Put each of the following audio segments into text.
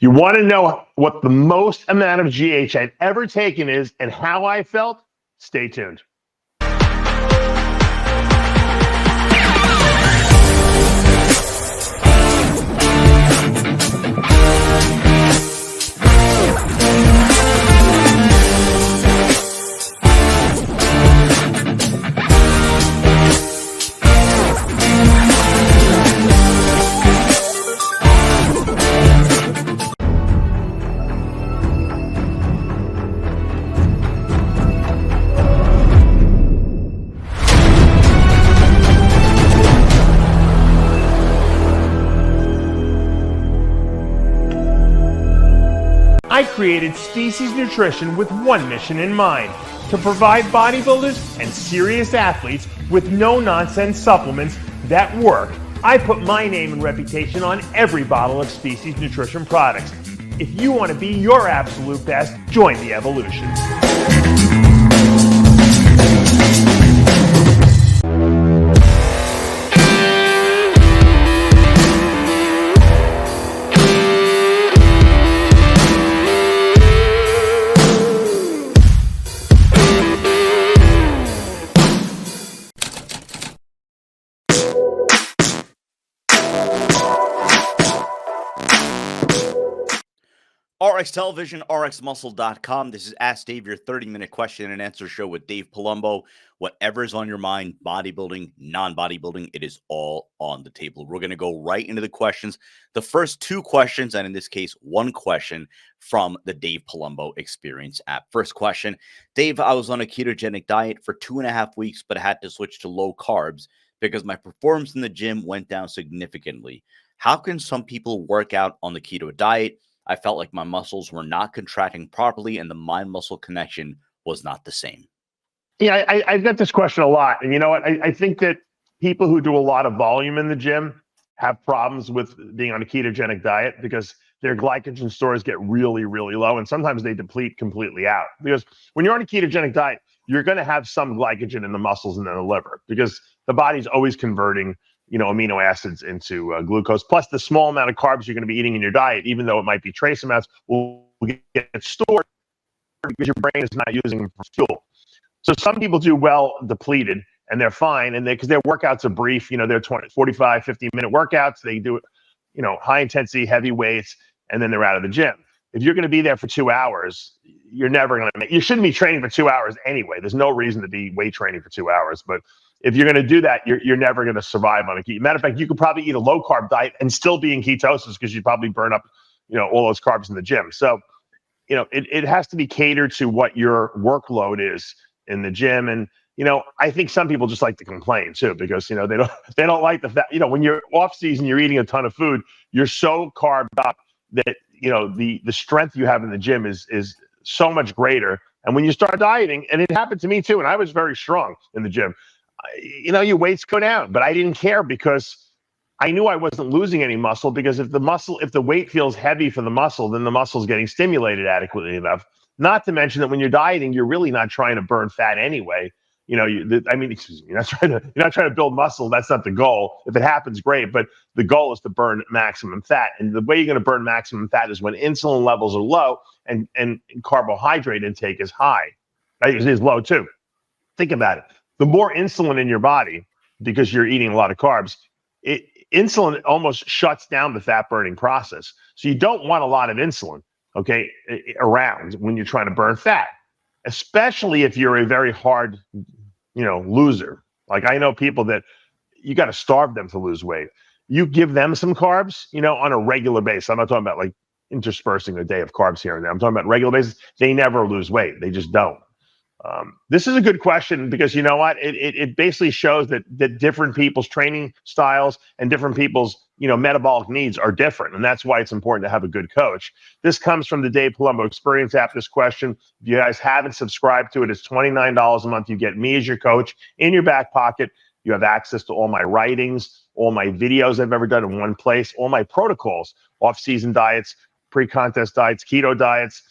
You want to know what the most amount of GH I've ever taken is and how I felt? Stay tuned. I created Species Nutrition with one mission in mind: to provide bodybuilders and serious athletes with no-nonsense supplements that work. I put my name and reputation on every bottle of Species Nutrition products. If you want to be your absolute best, join the evolution. RX Television, RXMuscle.com. This is Ask Dave, your 30-minute question and answer show with Dave Palumbo. Whatever is on your mind, bodybuilding, non-bodybuilding, it is all on the table. We're going to go right into the questions. The first two questions, and in this case, one question from the Dave Palumbo Experience app. First question: Dave, I was on a ketogenic diet for 2.5 weeks, but I had to switch to low carbs because my performance in the gym went down significantly. How can some people work out on the keto diet? I felt like my muscles were not contracting properly and the mind-muscle connection was not the same. Yeah, I get this question a lot. And you know what? I think that people who do a lot of volume in the gym have problems with being on a ketogenic diet because their glycogen stores get really, really low. And sometimes they deplete completely out. Because when you're on a ketogenic diet, you're going to have some glycogen in the muscles and in the liver because the body's always converting amino acids into glucose, plus the small amount of carbs you're going to be eating in your diet, even though it might be trace amounts, will get stored because your brain is not using them for fuel. So some people do well depleted and they're fine, and because their workouts are brief, they're 20, 45, 50-minute workouts. They do, high intensity, heavy weights, and then they're out of the gym. If you're going to be there for 2 hours, you're never going to you shouldn't be training for 2 hours anyway. There's no reason to be weight training for 2 hours, but if you're going to do that, you're never going to survive on a keto. Matter of fact, you could probably eat a low carb diet and still be in ketosis because you probably burn up, all those carbs in the gym. So, it has to be catered to what your workload is in the gym. And, I think some people just like to complain too, because, they don't like the fact, when you're off season, you're eating a ton of food, you're so carbed up that, the strength you have in the gym is so much greater. And when you start dieting, and it happened to me too, and I was very strong in the gym, your weights go down, but I didn't care because I knew I wasn't losing any muscle, because if the weight feels heavy for the muscle, then the muscle's getting stimulated adequately enough. Not to mention that when you're dieting, you're really not trying to burn fat anyway. You're not trying to build muscle. That's not the goal. If it happens, great. But the goal is to burn maximum fat. And the way you're going to burn maximum fat is when insulin levels are low and carbohydrate intake is high. Right? It is low too. Think about it. The more insulin in your body, because you're eating a lot of carbs, insulin almost shuts down the fat burning process. So you don't want a lot of insulin, around when you're trying to burn fat, especially if you're a very hard, loser. Like I know people that you got to starve them to lose weight. You give them some carbs, on a regular basis. I'm not talking about like interspersing a day of carbs here and there. I'm talking about regular basis. They never lose weight. They just don't. This is a good question because you know what? It basically shows that different people's training styles and different people's, metabolic needs are different. And that's why it's important to have a good coach. This comes from the Dave Palumbo Experience app, this question. If you guys haven't subscribed to it, it's $29 a month. You get me as your coach in your back pocket. You have access to all my writings, all my videos I've ever done in one place, all my protocols, off-season diets, pre-contest diets, keto diets.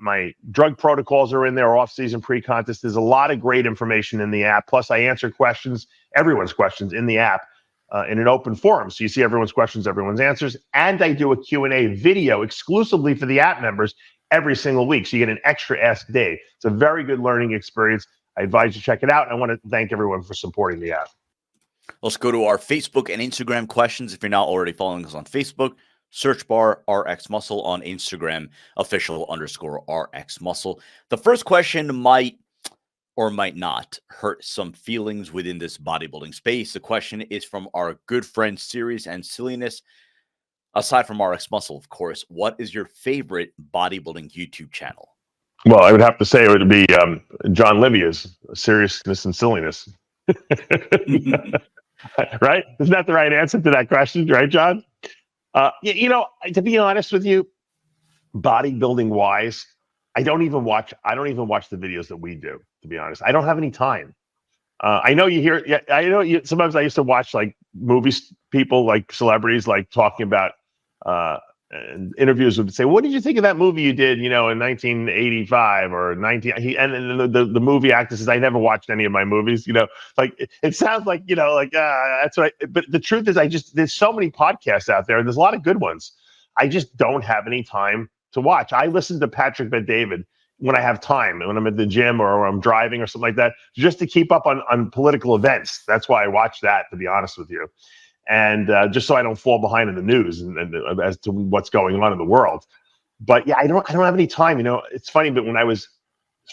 My drug protocols are in there, off-season pre-contest. There's a lot of great information in the app. Plus, I answer questions, everyone's questions in the app. in an open forum. So you see everyone's questions, everyone's answers. And I do a Q&A video exclusively for the app members every single week. So you get an extra Ask Dave. It's a very good learning experience. I advise you check it out. And I want to thank everyone for supporting the app. Let's go to our Facebook and Instagram questions. If you're not already following us on Facebook, search bar RXMuscle, on Instagram, official_RXMuscle. The first question might or might not hurt some feelings within this bodybuilding space. The question is from our good friend Serious and Silliness. Aside from RXMuscle, of course, what is your favorite bodybuilding YouTube channel? Well, I would have to say it would be John Livia's Seriousness and Silliness. Right? Isn't that the right answer to that question? Right, John? You know, to be honest with you, bodybuilding wise, I don't even watch the videos that we do, to be honest. I don't have any time. I know you hear, yeah, I know you, sometimes I used to watch like movies, people like celebrities, like talking about, interviews would say, what did you think of that movie you did, you know, in 1985 or 19, and the movie actor says, I never watched any of my movies, you know, like it sounds like, you know, like, that's right. But the truth is there's so many podcasts out there and there's a lot of good ones. I just don't have any time to watch. I listen to Patrick Bet-David when I have time, when I'm at the gym or I'm driving or something like that, just to keep up on political events. That's why I watch that, to be honest with you. And just so I don't fall behind in the news and as to what's going on in the world. But yeah, I don't have any time. You know, it's funny, but when I was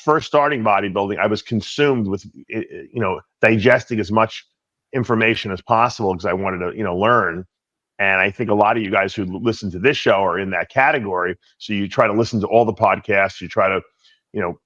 first starting bodybuilding, I was consumed with, you know, digesting as much information as possible because I wanted to, you know, learn. And I think a lot of you guys who listen to this show are in that category. So you try to listen to all the podcasts. You try to, you know,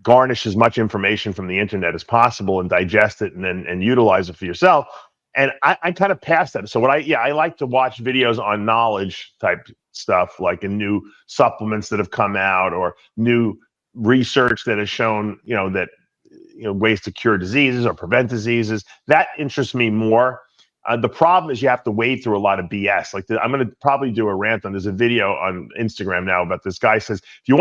garnish as much information from the internet as possible and digest it and utilize it for yourself. And I kind of passed that. So I like to watch videos on knowledge type stuff, like in new supplements that have come out or new research that has shown, you know, that, you know, ways to cure diseases or prevent diseases. That interests me more. The problem is you have to wade through a lot of BS. Like I'm going to probably do a rant on. There's a video on Instagram now about this guy says if you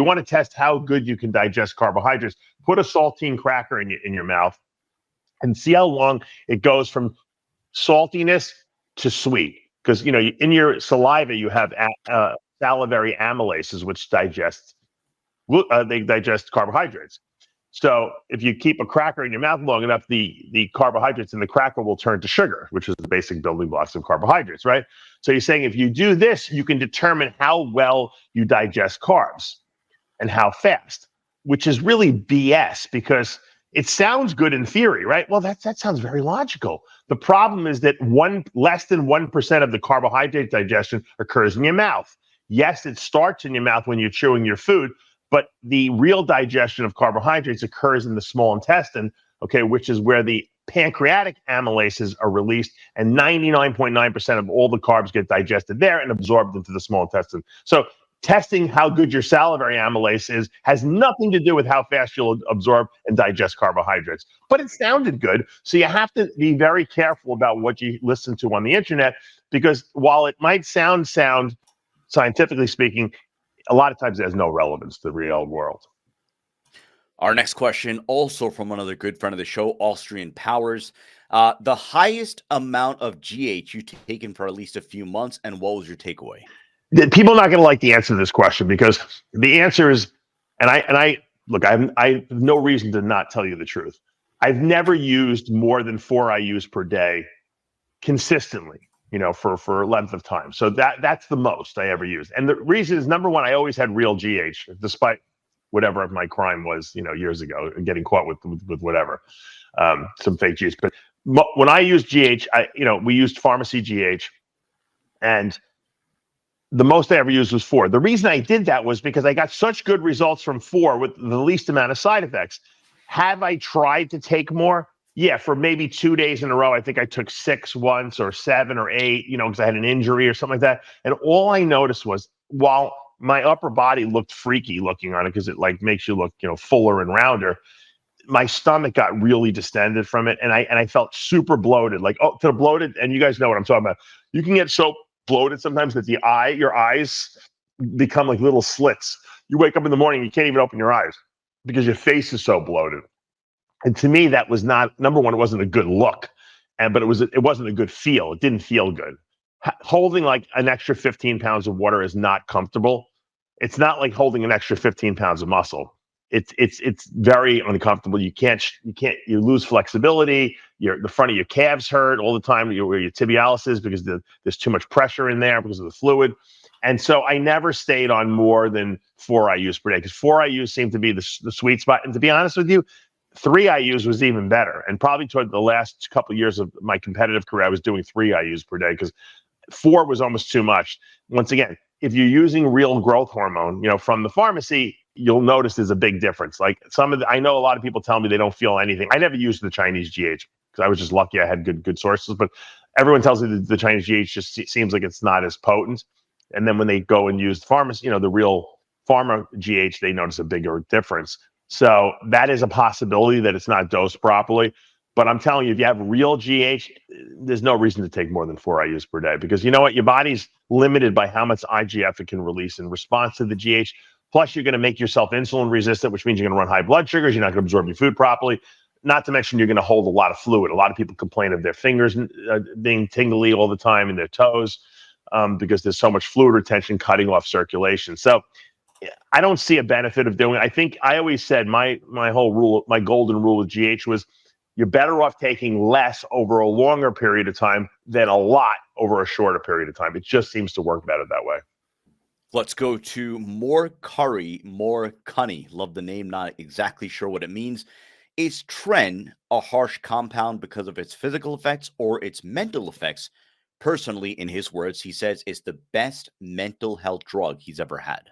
want to test how good you can digest carbohydrates, put a saltine cracker in your mouth and see how long it goes from saltiness to sweet. Because you know in your saliva you have salivary amylases which digest carbohydrates. So if you keep a cracker in your mouth long enough, the carbohydrates in the cracker will turn to sugar, which is the basic building blocks of carbohydrates, right? So you're saying if you do this, you can determine how well you digest carbs and how fast, which is really BS because it sounds good in theory, right? Well, that sounds very logical. The problem is that less than 1% of the carbohydrate digestion occurs in your mouth. Yes, it starts in your mouth when you're chewing your food, but the real digestion of carbohydrates occurs in the small intestine, okay, which is where the pancreatic amylases are released, and 99.9% of all the carbs get digested there and absorbed into the small intestine. So testing how good your salivary amylase is has nothing to do with how fast you'll absorb and digest carbohydrates. But it sounded good, so you have to be very careful about what you listen to on the internet, because while it might sound scientifically speaking, a lot of times it has no relevance to the real world. Our next question, also from another good friend of the show, Austrian Powers. The highest amount of GH you've taken for at least a few months, and what was your takeaway? People are not going to like the answer to this question because the answer is, and I look, I have no reason to not tell you the truth. I've never used more than 4 IUs per day consistently, you know, for a length of time. So that's the most I ever used. And the reason is, number one, I always had real GH, despite whatever my crime was, you know, years ago, getting caught with whatever, some fake GH. But when I used GH, we used pharmacy GH, and the most I ever used was 4. The reason I did that was because I got such good results from 4 with the least amount of side effects. Have I tried to take more? Yeah, for maybe 2 days in a row. I think I took 6 once or 7 or 8, you know, because I had an injury or something like that. And all I noticed was, while my upper body looked freaky looking on it, because it like makes you look, you know, fuller and rounder, my stomach got really distended from it. And I felt super bloated, like, to the bloated. And you guys know what I'm talking about. You can get so bloated sometimes that your eyes become like little slits. You wake up in the morning, you can't even open your eyes because your face is so bloated. And to me, that was not, number one, it wasn't a good look. but it wasn't a good feel. It didn't feel good. Holding like an extra 15 pounds of water is not comfortable. It's not like holding an extra 15 pounds of muscle. It's very uncomfortable. You lose flexibility. The front of your calves hurt all the time, where your tibialis is, because there's too much pressure in there because of the fluid. And so I never stayed on more than 4 IUs per day, because 4 IUs seemed to be the sweet spot. And to be honest with you, 3 IUs was even better. And probably toward the last couple of years of my competitive career, I was doing 3 IUs per day, because 4 was almost too much. Once again, if you're using real growth hormone, from the pharmacy, you'll notice there's a big difference. Like I know a lot of people tell me they don't feel anything. I never used the Chinese GH because I was just lucky I had good sources. But everyone tells me that the Chinese GH just seems like it's not as potent. And then when they go and use the pharmacy, the real pharma GH, they notice a bigger difference. So that is a possibility that it's not dosed properly. But I'm telling you, if you have real GH, there's no reason to take more than 4 IUs per day, because you know what? Your body's limited by how much IGF it can release in response to the GH. Plus, you're going to make yourself insulin resistant, which means you're going to run high blood sugars. You're not going to absorb your food properly. Not to mention, you're going to hold a lot of fluid. A lot of people complain of their fingers being tingly all the time in their toes because there's so much fluid retention cutting off circulation. So I don't see a benefit of doing it. I think I always said my golden rule with GH was, you're better off taking less over a longer period of time than a lot over a shorter period of time. It just seems to work better that way. Let's go to more curry, more cunny. Love the name, not exactly sure what it means. Is tren a harsh compound because of its physical effects or its mental effects? Personally, in his words, he says it's the best mental health drug he's ever had.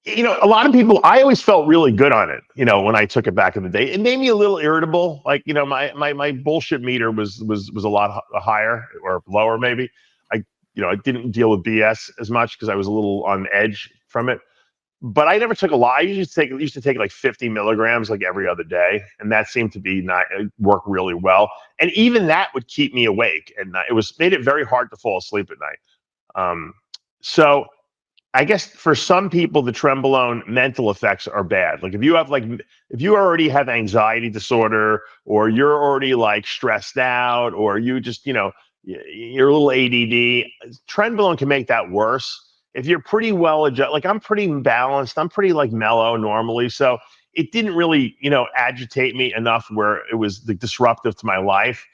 A lot of people, I always felt really good on it, when I took it back in the day. It made me a little irritable. Like, my bullshit meter was a lot higher, or lower maybe. I didn't deal with BS as much because I was a little on edge from it. But I never took a lot. I used to take like 50 milligrams like every other day. And that seemed to work really well. And even that would keep me awake. And made it very hard to fall asleep at night. So I guess for some people, the trenbolone mental effects are bad. Like if you already have anxiety disorder, or you're already like stressed out, or you just, you're a little ADD, trenbolone can make that worse. If you're pretty well adjusted, like I'm pretty balanced, I'm pretty like mellow normally. So it didn't really, agitate me enough where it was disruptive to my life.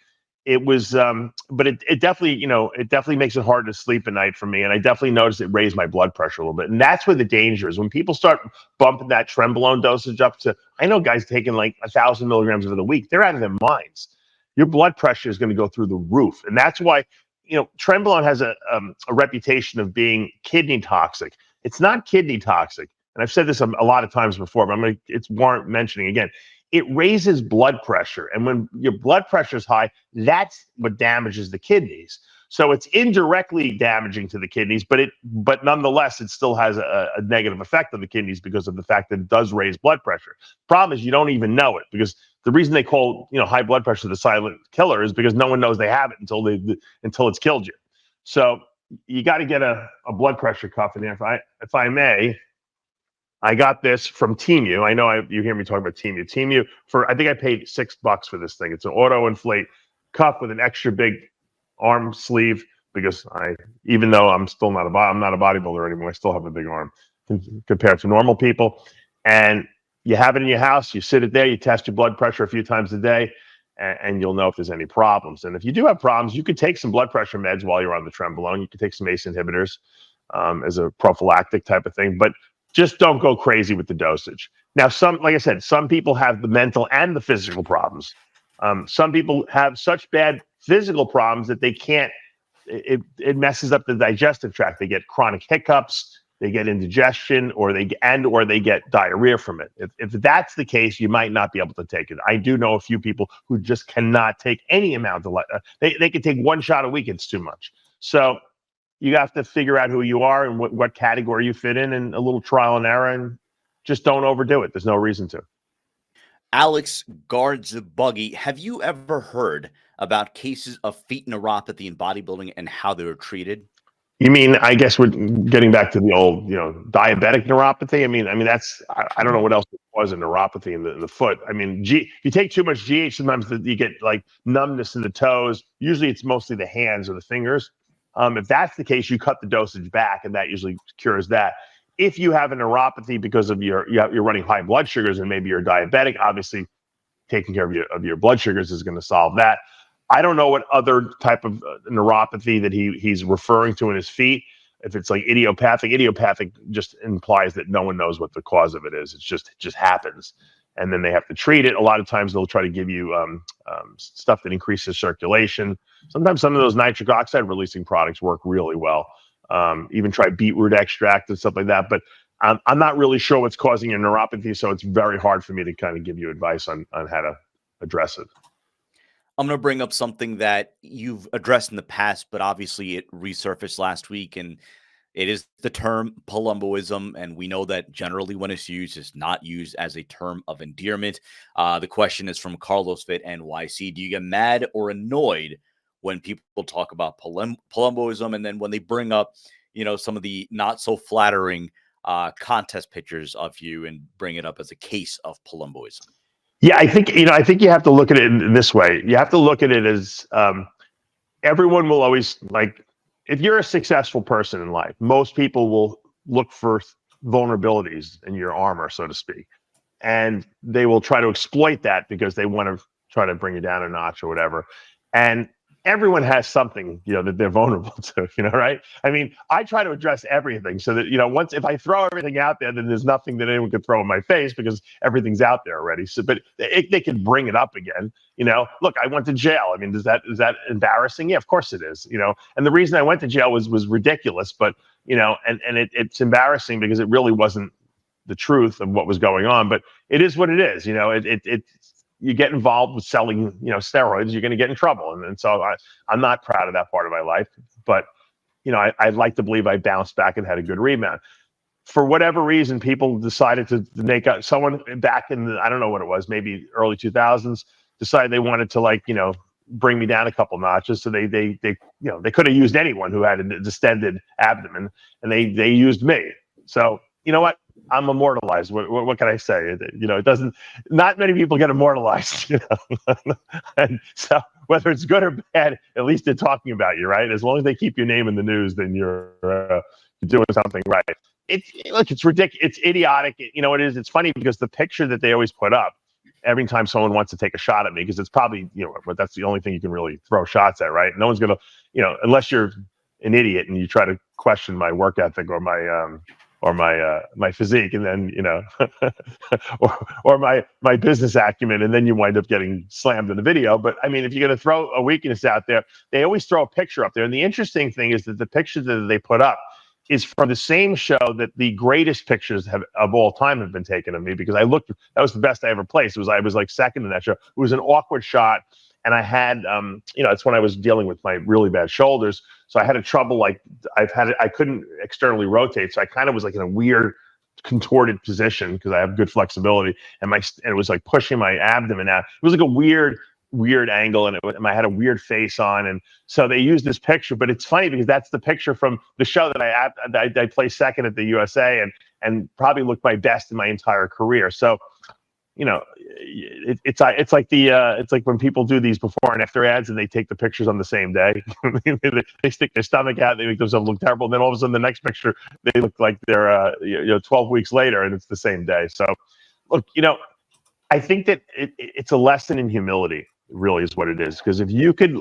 It was, but it definitely makes it hard to sleep at night for me. And I definitely noticed it raised my blood pressure a little bit. And that's where the danger is. When people start bumping that trenbolone dosage up to, I know guys taking like 1,000 milligrams over the week, they're out of their minds. Your blood pressure is going to go through the roof. And that's why, trenbolone has a reputation of being kidney toxic. It's not kidney toxic. And I've said this a lot of times before, but it's warrant mentioning again. It raises blood pressure. And when your blood pressure is high, that's what damages the kidneys. So it's indirectly damaging to the kidneys, but nonetheless, it still has a negative effect on the kidneys because of the fact that it does raise blood pressure. Problem is, you don't even know it, because the reason they call high blood pressure the silent killer is because no one knows they have it until it's killed you. So you got to get a blood pressure cuff in there. If I may. I got this from Temu. I know you hear me talking about Temu. Temu, I think I paid $6 for this thing. It's an auto inflate cuff with an extra big arm sleeve, because even though I'm not a bodybuilder anymore, I still have a big arm compared to normal people. And you have it in your house, you sit it there, you test your blood pressure a few times a day, and you'll know if there's any problems. And if you do have problems, you could take some blood pressure meds while you're on the trenbolone. You could take some ACE inhibitors as a prophylactic type of thing. But just don't go crazy with the dosage. Now, like I said, some people have the mental and the physical problems. Some people have such bad physical problems that they can't, it messes up the digestive tract. They get chronic hiccups, they get indigestion, or they get diarrhea from it. If that's the case, you might not be able to take it. I do know a few people who just cannot take any amount of, they can take 1 shot a week, it's too much. So you have to figure out who you are and what category you fit in, and a little trial and error, and just don't overdo it. There's no reason to. Alex guards the buggy. Have you ever heard about cases of feet neuropathy in bodybuilding and how they were treated? You mean, I guess we're getting back to the old, diabetic neuropathy. That's, I don't know what else it was, a neuropathy in the foot. If you take too much GH, sometimes you get like numbness in the toes. Usually it's mostly the hands or the fingers. If that's the case, you cut the dosage back and that usually cures that. If you have a neuropathy because of you're running high blood sugars and maybe you're diabetic, obviously taking care of your blood sugars is going to solve that. I don't know what other type of neuropathy that he's referring to in his feet. If it's like idiopathic just implies that no one knows what the cause of it is. It just happens, and then they have to treat it. A lot of times they'll try to give you stuff that increases circulation. Sometimes some of those nitric oxide releasing products work really well. Even try beetroot extract and stuff like that. But I'm not really sure what's causing your neuropathy, so it's very hard for me to kind of give you advice on how to address it. I'm going to bring up something that you've addressed in the past, but obviously it resurfaced last week, and it is the term Palumboism. And we know that generally when it's used, it's not used as a term of endearment. The question is from Carlos Fit NYC. Do you get mad or annoyed when people talk about Palumboism, and then when they bring up, some of the not so flattering contest pictures of you and bring it up as a case of Palumboism? Yeah, I think you have to look at it in this way. You have to look at it as everyone will always, like, if you're a successful person in life, most people will look for vulnerabilities in your armor, so to speak, and they will try to exploit that because they want to try to bring you down a notch or whatever. And everyone has something, that they're vulnerable to, right? I try to address everything so that, if I throw everything out there, then there's nothing that anyone can throw in my face because everything's out there already. So, but they can bring it up again. Look, I went to jail. Is that embarrassing? Yeah, of course it is. And the reason I went to jail was ridiculous, but, it's embarrassing because it really wasn't the truth of what was going on, but it is what it is. You get involved with selling, steroids, you're going to get in trouble. And so I'm not proud of that part of my life, but, I'd like to believe I bounced back and had a good rebound. For whatever reason, people decided to make someone back in I don't know what it was, maybe early 2000s, decided they wanted to bring me down a couple notches. So they could have used anyone who had a distended abdomen, and they used me. So you know what? I'm immortalized. What can I say? It doesn't. Not many people get immortalized. And so whether it's good or bad, at least they're talking about you, right? As long as they keep your name in the news, then you're doing something right. It's ridiculous. It's idiotic. It is. It's funny because the picture that they always put up every time someone wants to take a shot at me, because it's probably but that's the only thing you can really throw shots at, right? No one's gonna unless you're an idiot and you try to question my work ethic or my physique, and then or my business acumen, and then you wind up getting slammed in the video. But if you're going to throw a weakness out there, they always throw a picture up there. And the interesting thing is that the picture that they put up is from the same show that the greatest pictures of all time have been taken of me, because that was the best I ever placed. I was like second in that show. It was an awkward shot. And I had, it's when I was dealing with my really bad shoulders. So I had a trouble, I couldn't externally rotate. So I kind of was like in a weird contorted position because I have good flexibility. And it was like pushing my abdomen out. It was like a weird angle, and I had a weird face on. And so they used this picture, but it's funny because that's the picture from the show that I placed second at the USA and probably looked my best in my entire career. So, it's like when people do these before and after ads and they take the pictures on the same day. They stick their stomach out, they make themselves look terrible, and then all of a sudden the next picture they look like they're 12 weeks later, and it's the same day. So look, I think that it's a lesson in humility, really, is what it is. Because if you could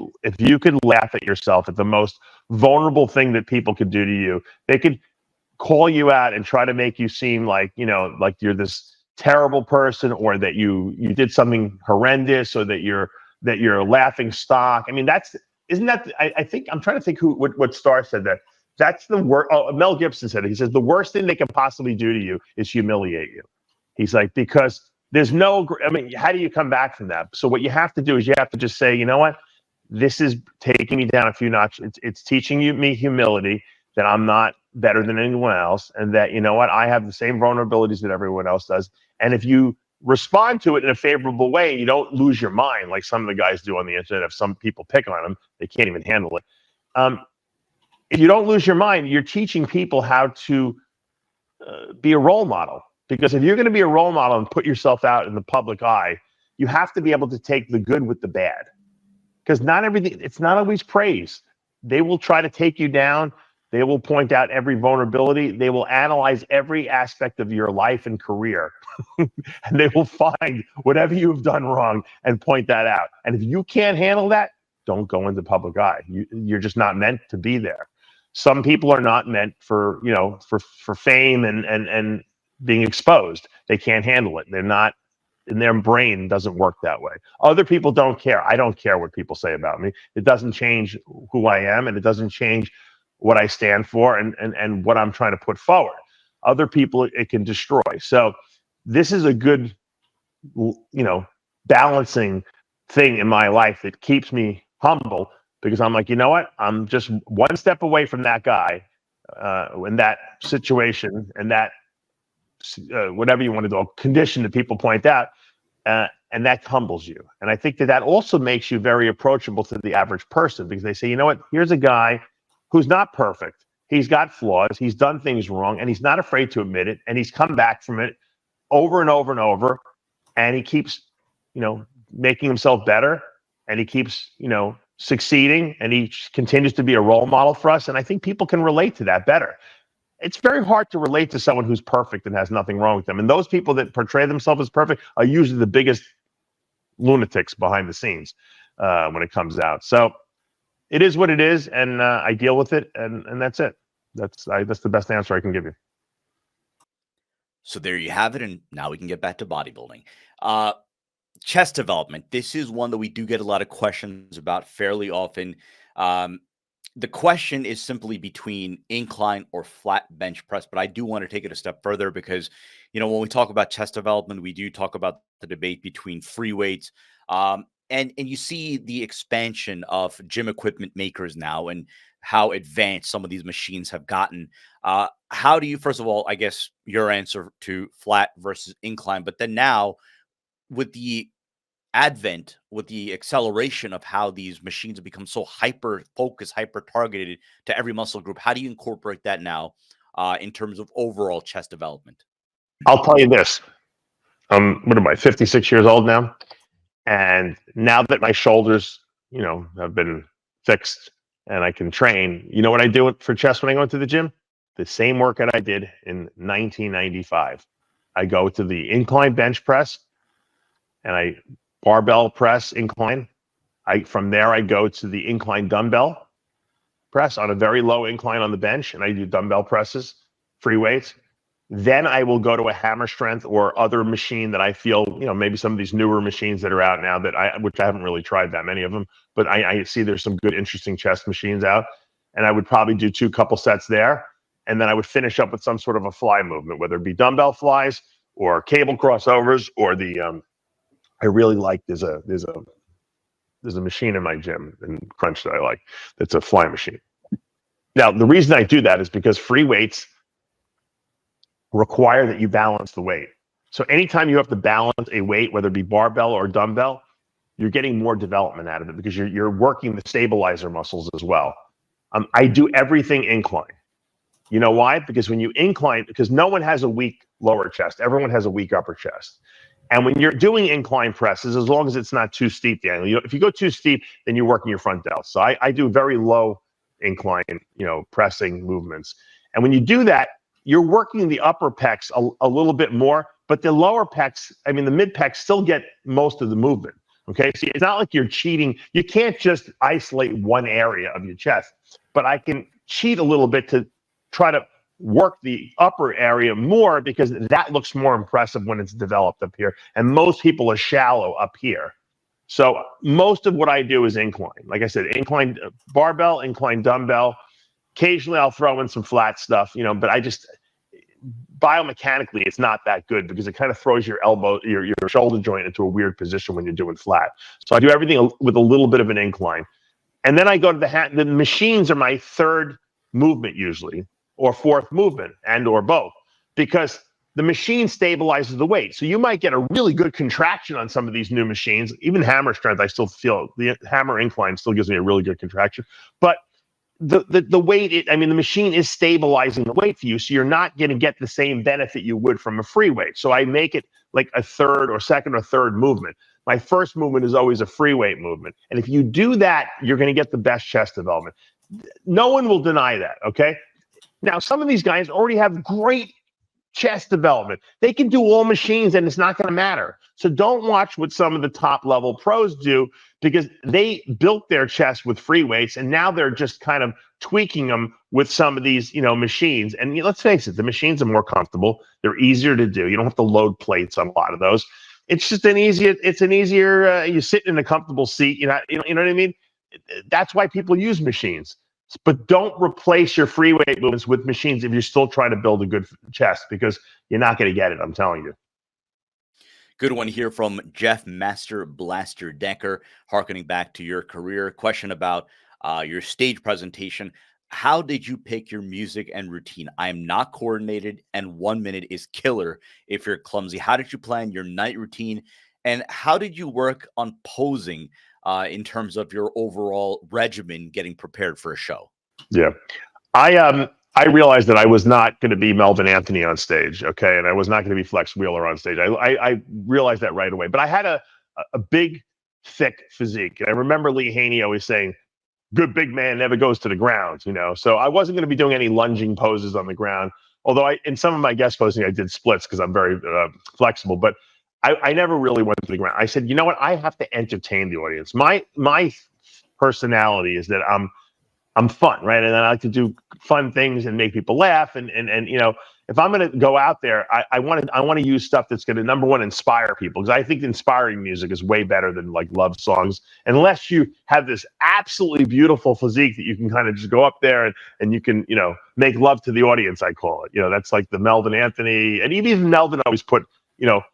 laugh at yourself at the most vulnerable thing that people could do to you, they could call you out and try to make you seem like like you're this terrible person, or that you did something horrendous, or that you're a laughing stock. I think I'm trying to think what star said that. That's the worst. Oh, Mel Gibson said it. He says the worst thing they can possibly do to you is humiliate you. He's like, because there's no, how do you come back from that? So what you have to do is you have to just say, you know what, this is taking me down a few notches. It's teaching me humility, that I'm not better than anyone else, and that, I have the same vulnerabilities that everyone else does. And if you respond to it in a favorable way, you don't lose your mind like some of the guys do on the internet. If some people pick on them, they can't even handle it. if you don't lose your mind, you're teaching people how to be a role model. Because if you're going to be a role model and put yourself out in the public eye, you have to be able to take the good with the bad. Because not everything, it's not always praise. They will try to take you down. They will point out every vulnerability. They will analyze every aspect of your life and career. And they will find whatever you've done wrong and point that out. And if you can't handle that, don't go into public eye. You're just not meant to be there. Some people are not meant for, for fame and being exposed. They can't handle it. They're not, and their brain doesn't work that way. Other people don't care. I don't care what people say about me. It doesn't change who I am, and it doesn't change what I stand for and what I'm trying to put forward. Other people, it can destroy. So this is a good, balancing thing in my life that keeps me humble, because I'm like, you know what? I'm just one step away from that guy in that situation and that whatever you want to do, condition that people point out, and that humbles you. And I think that also makes you very approachable to the average person, because they say, you know what? Here's a guy who's not perfect. He's got flaws. He's done things wrong, and he's not afraid to admit it. And he's come back from it over and over and over. And he keeps, making himself better, and he keeps, succeeding, and he continues to be a role model for us. And I think people can relate to that better. It's very hard to relate to someone who's perfect and has nothing wrong with them. And those people that portray themselves as perfect are usually the biggest lunatics behind the scenes when it comes out. So it is what it is, and I deal with it, and that's it. That's the best answer I can give you. So there you have it, and now we can get back to bodybuilding. Chest development. This is one that we do get a lot of questions about fairly often. The question is simply between incline or flat bench press, but I do want to take it a step further, because, when we talk about chest development, we do talk about the debate between free weights. And you see the expansion of gym equipment makers now and how advanced some of these machines have gotten. How do you, first of all, I guess your answer to flat versus incline, but then now with the advent, with the acceleration of how these machines have become so hyper focused, hyper targeted to every muscle group, how do you incorporate that now in terms of overall chest development? I'll tell you this. What am I, 56 years old now? And now that my shoulders, have been fixed and I can train, you know what I do for chest when I go into the gym? The same workout I did in 1995. I go to the incline bench press and I barbell press incline. From there, I go to the incline dumbbell press on a very low incline on the bench, and I do dumbbell presses, free weights. Then I will go to a hammer strength or other machine that I feel, maybe some of these newer machines that are out now which I haven't really tried that many of them, but I see there's some good, interesting chest machines out, and I would probably do couple sets there. And then I would finish up with some sort of a fly movement, whether it be dumbbell flies or cable crossovers, or I really like, there's a machine in my gym in Crunch that I like. That's a fly machine. Now, the reason I do that is because free weights require that you balance the weight. So anytime you have to balance a weight, whether it be barbell or dumbbell, you're getting more development out of it, because you're working the stabilizer muscles as well. I do everything incline. You know why? Because when you incline, because no one has a weak lower chest. Everyone has a weak upper chest. And when you're doing incline presses, as long as it's not too steep, Daniel, if you go too steep, then you're working your front delt. So I do very low incline, pressing movements. And when you do that, you're working the upper pecs a little bit more, but the lower pecs, the mid pecs still get most of the movement. Okay. See, it's not like you're cheating. You can't just isolate one area of your chest, but I can cheat a little bit to try to work the upper area more, because that looks more impressive when it's developed up here. And most people are shallow up here. So most of what I do is incline. Like I said, incline barbell, incline dumbbell. Occasionally I'll throw in some flat stuff, but I just, biomechanically, it's not that good, because it kind of throws your elbow, your shoulder joint into a weird position when you're doing flat. So I do everything with a little bit of an incline. And then I go to the machines are my third movement usually, or fourth movement, and or both, because the machine stabilizes the weight. So you might get a really good contraction on some of these new machines. Even hammer strength, I still feel the hammer incline still gives me a really good contraction. But the weight, the machine is stabilizing the weight for you, so you're not going to get the same benefit you would from a free weight. So I make it like a third or second or third movement. My first movement is always a free weight movement. And if you do that, you're going to get the best chest development. No one will deny that, okay? Now, some of these guys already have great chest development. They can do all machines and it's not going to matter. So don't watch what some of the top level pros do, because they built their chest with free weights and now they're just kind of tweaking them with some of these, machines. And let's face it, the machines are more comfortable. They're easier to do. You don't have to load plates on a lot of those. It's just you sit in a comfortable seat. You know what I mean? That's why people use machines. But don't replace your free weight movements with machines if you're still trying to build a good chest, because you're not going to get it. I'm telling you. Good one here from Jeff Master Blaster Decker, harkening back to your career. Question about your stage presentation. How did you pick your music and routine? I am not coordinated, and 1 minute is killer if you're clumsy. How did you plan your night routine? And how did you work on posing in terms of your overall regimen getting prepared for a show? Yeah. I realized that I was not going to be Melvin Anthony on stage, okay? And I was not going to be Flex Wheeler on stage. I realized that right away. But I had a big, thick physique. And I remember Lee Haney always saying, good big man never goes to the ground, So I wasn't going to be doing any lunging poses on the ground. Although in some of my guest posing, I did splits because I'm very flexible. But I never really went to the ground. I said, you know what? I have to entertain the audience. My personality is that I'm fun, right? And I like to do fun things and make people laugh. And if I'm going to go out there, I want to use stuff that's going to, number one, inspire people, because I think inspiring music is way better than like love songs, unless you have this absolutely beautiful physique that you can kind of just go up there and you can, make love to the audience, I call it. That's like the Melvin Anthony, and even Melvin always put,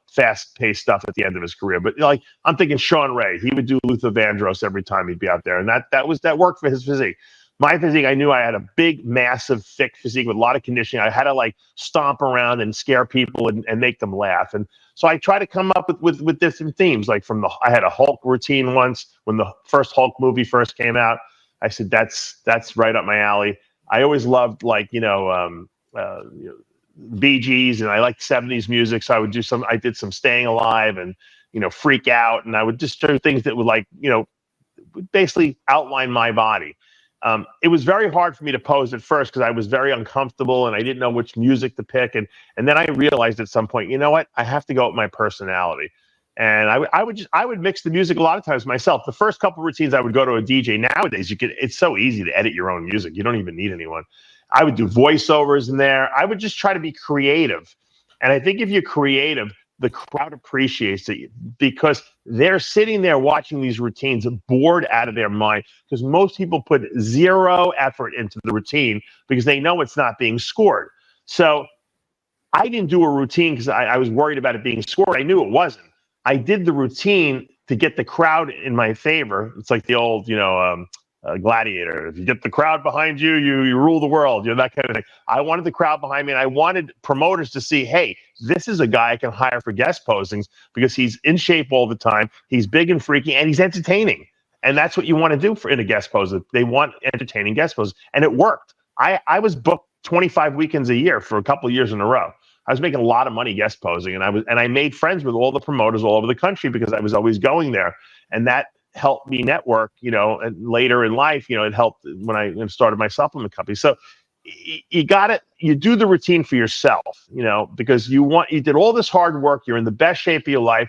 fast-paced stuff at the end of his career. But like, I'm thinking Sean Ray, he would do Luther Vandross every time he'd be out there, and that worked for his physique. My physique, I knew I had a big, massive, thick physique with a lot of conditioning. I had to like stomp around and scare people and make them laugh. And so I try to come up with different themes. Like I had a Hulk routine once when the first Hulk movie first came out. I said, that's right up my alley. I always loved Bee Gees, and I liked 70s music. So I did some Staying Alive and, Freak Out. And I would just do things that would basically outline my body. It was very hard for me to pose at first because I was very uncomfortable and I didn't know which music to pick. And then I realized at some point, you know what? I have to go with my personality. And I would mix the music a lot of times myself. The first couple of routines, I would go to a DJ. Nowadays, it's so easy to edit your own music. You don't even need anyone. I would do voiceovers in there. I would just try to be creative. And I think if you're creative, the crowd appreciates it, because they're sitting there watching these routines bored out of their mind, because most people put zero effort into the routine because they know it's not being scored. So I didn't do a routine because I was worried about it being scored. I knew it wasn't. I did the routine to get the crowd in my favor. It's like the old, Gladiator. If you get the crowd behind you, you rule the world, that kind of thing. I wanted the crowd behind me, and I wanted promoters to see, hey, this is a guy I can hire for guest posings because he's in shape all the time, he's big and freaky, and he's entertaining. And that's what you want to do in a guest pose. They want entertaining guest poses, and it worked. I was booked 25 weekends a year for a couple of years in a row. I was making a lot of money guest posing, and I made friends with all the promoters all over the country because I was always going there, and that helped me network, and later in life, it helped when I started my supplement company. So you do the routine for yourself, because you did all this hard work, you're in the best shape of your life,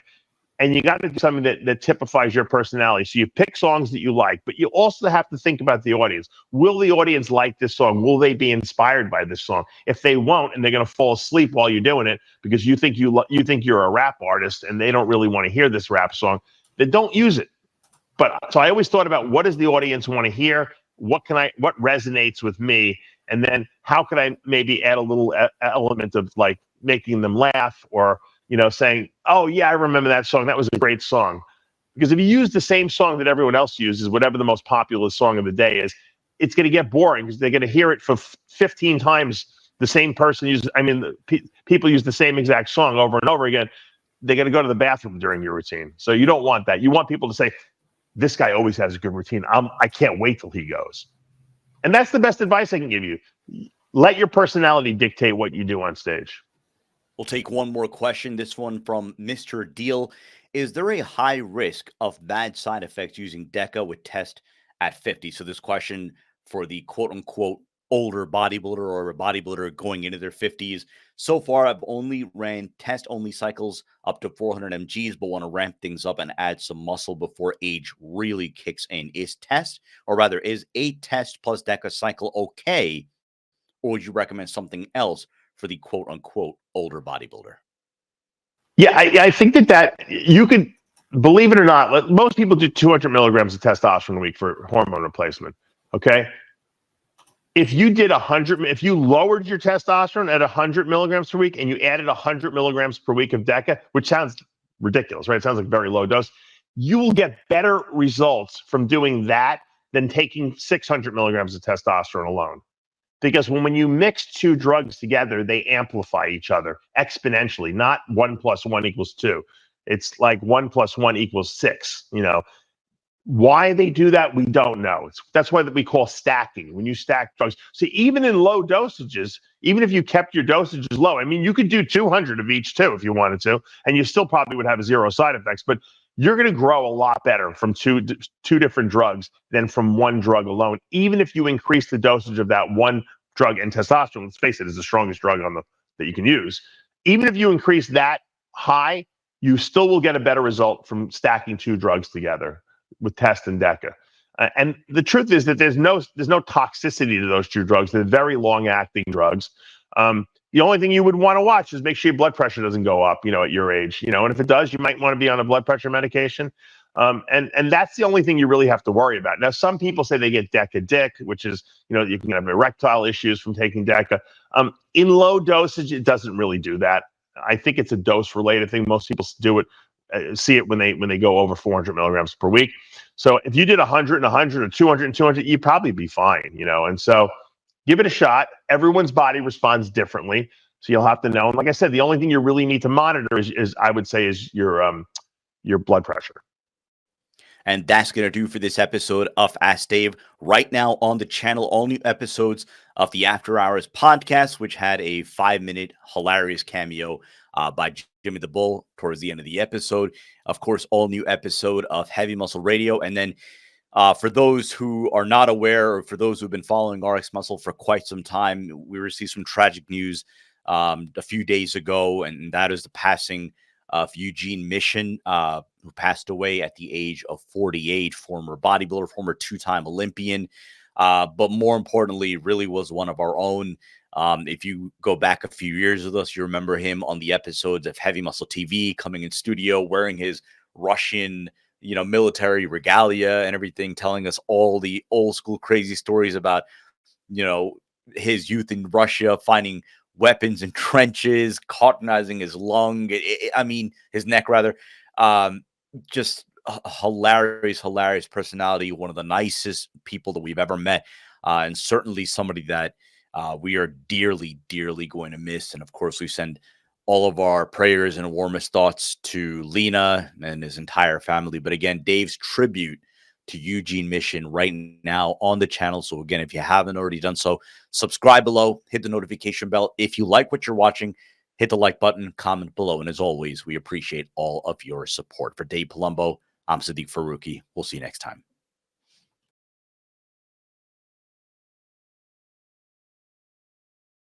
and you got to do something that typifies your personality. So you pick songs that you like, but you also have to think about the audience. Will the audience like this song? Will they be inspired by this song? If they won't, and they're going to fall asleep while you're doing it because you think you're a rap artist and they don't really want to hear this rap song, then don't use it. But so I always thought about, what does the audience want to hear? What resonates with me? And then how can I maybe add a little element of like making them laugh, or, saying, oh yeah, I remember that song. That was a great song. Because if you use the same song that everyone else uses, whatever the most popular song of the day is, it's going to get boring because they're going to hear it for 15 times. The same person uses, people use the same exact song over and over again. They're going to go to the bathroom during your routine. So you don't want that. You want people to say, this guy always has a good routine. I can't wait till he goes. And that's the best advice I can give you. Let your personality dictate what you do on stage. We'll take one more question. This one from Mr. Deal. Is there a high risk of bad side effects using DECA with test at 50? So this question for the quote unquote older bodybuilder or a bodybuilder going into their 50s. So far, I've only ran test only cycles up to 400 mgs, but want to ramp things up and add some muscle before age really kicks in. Is a test plus DECA cycle okay? Or would you recommend something else for the quote unquote older bodybuilder? Yeah, I think that you could, believe it or not, most people do 200 milligrams of testosterone a week for hormone replacement. Okay. If you did 100, if you lowered your testosterone at 100 milligrams per week and you added 100 milligrams per week of DECA, which sounds ridiculous, right? It sounds like a very low dose. You will get better results from doing that than taking 600 milligrams of testosterone alone. Because when you mix two drugs together, they amplify each other exponentially, not 1 + 1 = 2. It's like 1 + 1 = 6, Why they do that, we don't know. That's why we call stacking, when you stack drugs. So even in low dosages, even if you kept your dosages low, I mean, you could do 200 of each too if you wanted to, and you still probably would have 0 side effects, but you're going to grow a lot better from two different drugs than from one drug alone, even if you increase the dosage of that one drug. And testosterone, let's face it, is the strongest drug that you can use. Even if you increase that high, you still will get a better result from stacking two drugs together with test and DECA. And the truth is that there's no toxicity to those two drugs. They're very long-acting drugs. The only thing you would want to watch is make sure your blood pressure doesn't go up, at your age, and if it does, you might want to be on a blood pressure medication. And that's the only thing you really have to worry about. Now, some people say they get DECA dick, which is, you can have erectile issues from taking DECA. In low dosage, it doesn't really do that. I think it's a dose-related thing. Most people do it, see it when they go over 400 milligrams per week. So if you did 100 and 100 or 200 and 200, you'd probably be fine, and so give it a shot. Everyone's body responds differently, so you'll have to know. And like I said, the only thing you really need to monitor is I would say is your blood pressure. And that's going to do for this episode of Ask Dave. Right now on the channel, all new episodes of the After Hours podcast, which had a 5-minute hilarious cameo by Jimmy the Bull towards the end of the episode. Of course, all new episode of Heavy Muscle Radio. And then for those who are not aware, or for those who've been following RXMuscle for quite some time, we received some tragic news a few days ago, and that is the passing of Eugene Mission, who passed away at the age of 48, former bodybuilder, former 2-time Olympian, but more importantly, really was one of our own. If you go back a few years with us, you remember him on the episodes of Heavy Muscle TV, coming in studio, wearing his Russian, military regalia and everything, telling us all the old school crazy stories about, his youth in Russia, finding weapons in trenches, cauterizing his lung, his neck rather. Just a hilarious personality, one of the nicest people that we've ever met, and certainly somebody that we are dearly going to miss. And of course, we send all of our prayers and warmest thoughts to Lena and his entire family. But again, Dave's tribute to Eugene Mission right now on the channel. So again, if you haven't already done so, subscribe below, hit the notification bell. If you like what you're watching, hit the like button, comment below. And as always, we appreciate all of your support. For Dave Palumbo, I'm Sadiq Faruqi. We'll see you next time.